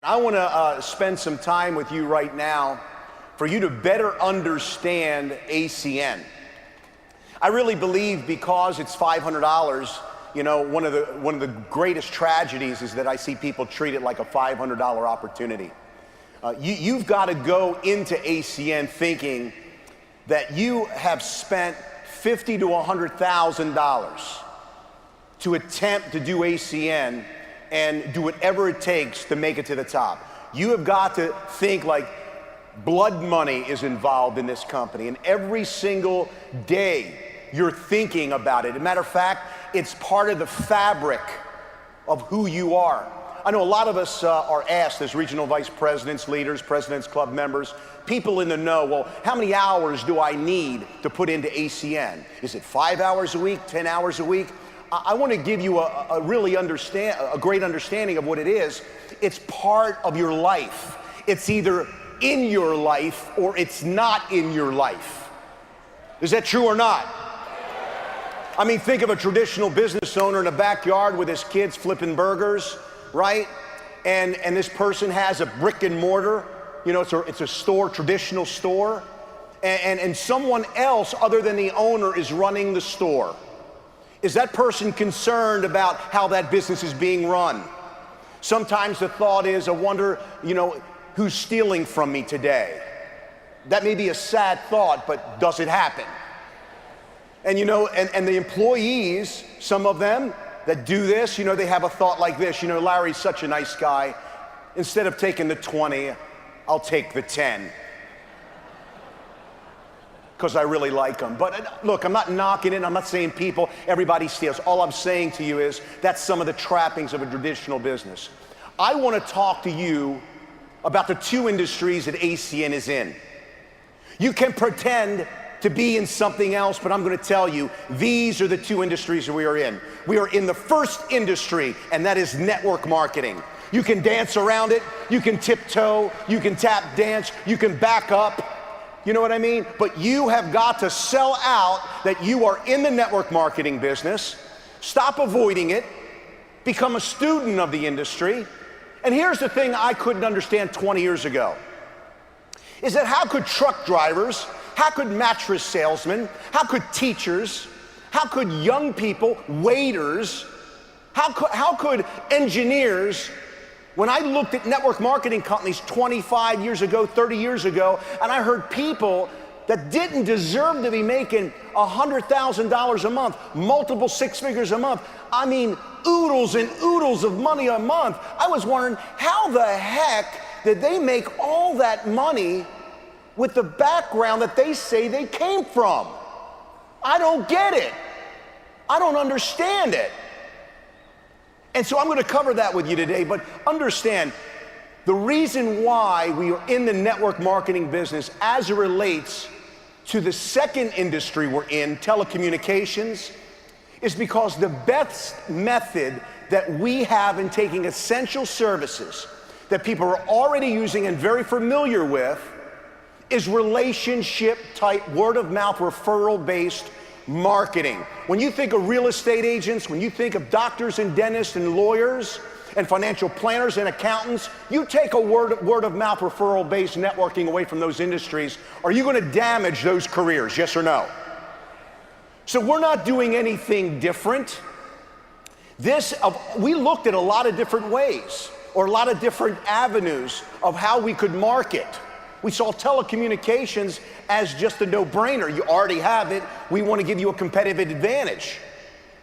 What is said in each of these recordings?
I want to spend some time with you right now for you to better understand ACN. I really believe because it's $500, you know, one of the greatest tragedies is that I see people treat it like a $500 opportunity. You've got to go into ACN thinking that you have spent $50,000 to $100,000 to attempt to do ACN and do whatever it takes to make it to the top. You have got to think like blood money is involved in this company, and every single day you're thinking about it. As a matter of fact, it's part of the fabric of who you are. I know a lot of us are asked as regional vice presidents, leaders, presidents club members, people in the know, well, how many hours do I need to put into ACN? Is it 5 hours a week, 10 hours a week? I want to give you a great understanding of what it is. It's part of your life. It's either in your life or it's not in your life. Is that true or not? I mean, think of a traditional business owner in a backyard with his kids flipping burgers, right? And this person has a brick and mortar, you know, it's a store, traditional store, and someone else other than the owner is running the store. Is that person concerned about how that business is being run? Sometimes the thought is, I wonder, you know, who's stealing from me today? That may be a sad thought, but does it happen? And you know, and the employees, some of them that do this, you know, they have a thought like this, you know, Larry's such a nice guy. Instead of taking the 20, I'll take the 10. Because I really like them. But look, I'm not knocking it. I'm not saying everybody steals. All I'm saying to you is that's some of the trappings of a traditional business. I want to talk to you about the two industries that ACN is in. You can pretend to be in something else, but I'm going to tell you, these are the two industries that we are in. We are in the first industry, and that is network marketing. You can dance around it, you can tiptoe, you can tap dance, you can back up. You know what I mean? But you have got to sell out that you are in the network marketing business, stop avoiding it, become a student of the industry. And here's the thing I couldn't understand 20 years ago, is that how could truck drivers, how could mattress salesmen, how could teachers, how could young people, waiters, how could engineers, when I looked at network marketing companies 25 years ago, 30 years ago, and I heard people that didn't deserve to be making $100,000 a month, multiple six figures a month, I mean, oodles and oodles of money a month, I was wondering, how the heck did they make all that money with the background that they say they came from? I don't get it. I don't understand it. And so I'm going to cover that with you today, but understand the reason why we are in the network marketing business as it relates to the second industry we're in, telecommunications, is because the best method that we have in taking essential services that people are already using and very familiar with is relationship type, word of mouth, referral based marketing. When you think of real estate agents, when you think of doctors and dentists and lawyers and financial planners and accountants, you take a word of mouth referral based networking away from those industries, are you going to damage those careers? Yes or no? So we're not doing anything different. We looked at a lot of different ways or a lot of different avenues of how we could market. We saw telecommunications as just a no-brainer. You already have it. We want to give you a competitive advantage.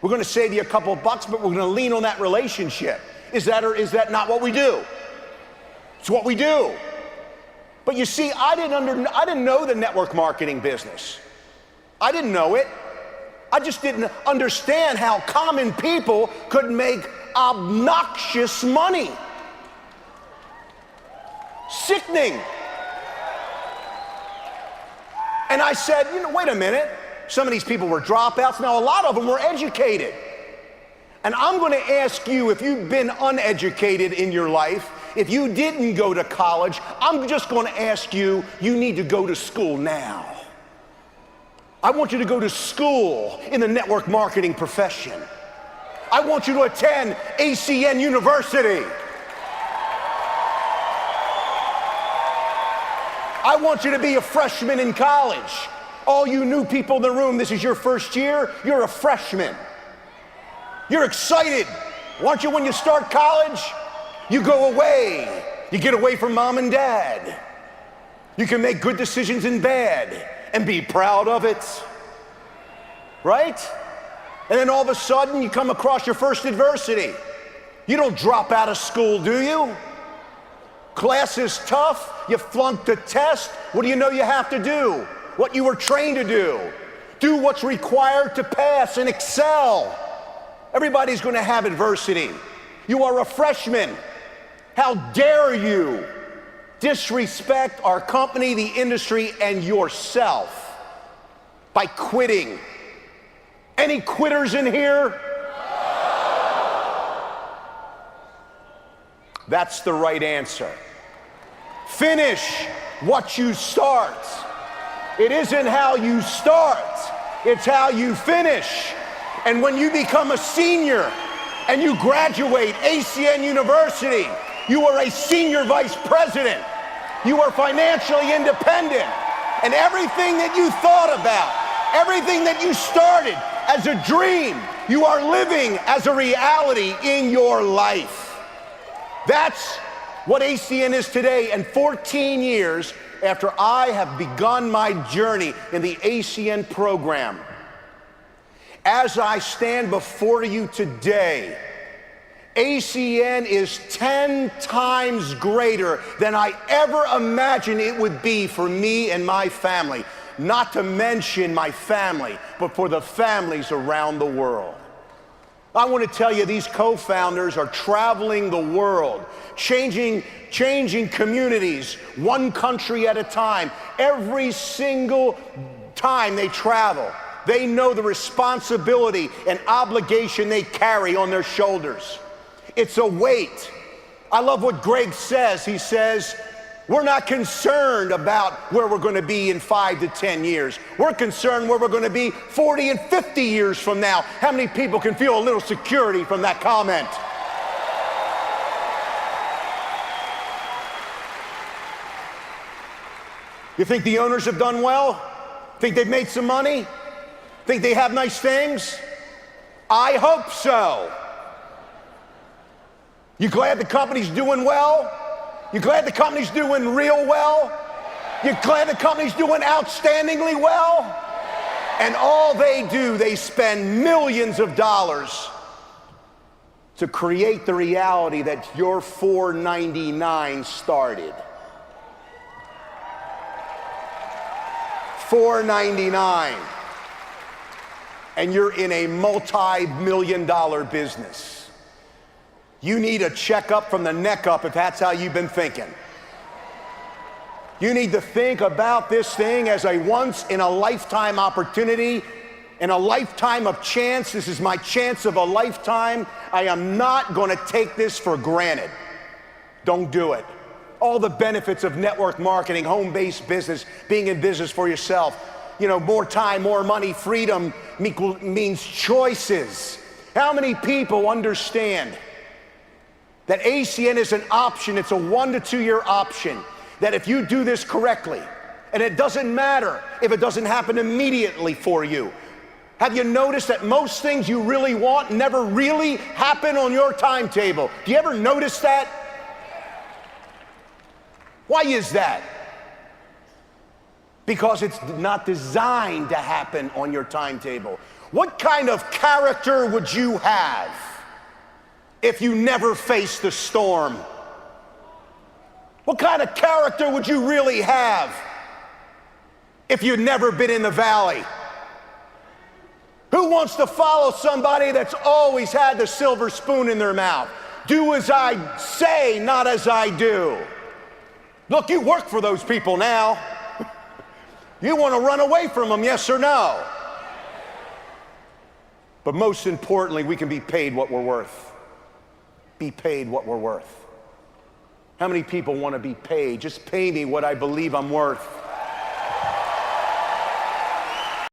We're going to save you a couple of bucks, but we're going to lean on that relationship. Is that or is that not what we do? It's what we do. But you see, I didn't know the network marketing business. I didn't know it. I just didn't understand how common people could make obnoxious money. Sickening. And I said, you know, wait a minute. Some of these people were dropouts. Now, a lot of them were educated. And I'm going to ask you, if you've been uneducated in your life, if you didn't go to college, I'm just going to ask you, you need to go to school now. I want you to go to school in the network marketing profession. I want you to attend ACN University. I want you to be a freshman in college. All you new people in the room, this is your first year, you're a freshman. You're excited. Aren't you when you start college? You go away. You get away from mom and dad. You can make good decisions in bed and be proud of it. Right? And then all of a sudden, you come across your first adversity. You don't drop out of school, do you? Class is tough. You flunked a test. What do you know you have to do? What you were trained to do. Do what's required to pass and excel. Everybody's going to have adversity. You are a freshman. How dare you disrespect our company, the industry, and yourself by quitting? Any quitters in here? That's the right answer. Finish what you start. It isn't how you start, it's how you finish. And when you become a senior and you graduate ACN University, you are a senior vice president. You are financially independent. And everything that you thought about, everything that you started as a dream, you are living as a reality in your life. That's what ACN is today. And 14 years after I have begun my journey in the ACN program, as I stand before you today, ACN is 10 times greater than I ever imagined it would be for me and my family. Not to mention my family, but for the families around the world. I want to tell you, these co-founders are traveling the world, changing communities, one country at a time. Every single time they travel, they know the responsibility and obligation they carry on their shoulders. It's a weight. I love what Greg says. He says, we're not concerned about where we're going to be in 5 to 10 years. We're concerned where we're going to be 40 and 50 years from now. How many people can feel a little security from that comment? You think the owners have done well? Think they've made some money? Think they have nice things? I hope so. You glad the company's doing well? You glad the company's doing real well? You glad the company's doing outstandingly well? And all they do, they spend millions of dollars to create the reality that your $4.99 started. $4.99. And you're in a multi-million-dollar business. You need a checkup from the neck up if that's how you've been thinking. You need to think about this thing as a once-in-a-lifetime opportunity and a lifetime of chance. This is my chance of a lifetime. I am not going to take this for granted. Don't do it. All the benefits of network marketing, home-based business, being in business for yourself. You know, more time, more money, freedom means choices. How many people understand that ACN is an option? It's a 1 to 2 year option. That if you do this correctly, and it doesn't matter if it doesn't happen immediately for you. Have you noticed that most things you really want never really happen on your timetable? Do you ever notice that? Why is that? Because it's not designed to happen on your timetable. What kind of character would you have if you never faced the storm? What kind of character would you really have if you'd never been in the valley? Who wants to follow somebody that's always had the silver spoon in their mouth? Do as I say, not as I do. Look, you work for those people now. You want to run away from them, yes or no? But most importantly, we can be paid what we're worth. Be paid what we're worth. How many people want to be paid? Just pay me what I believe I'm worth.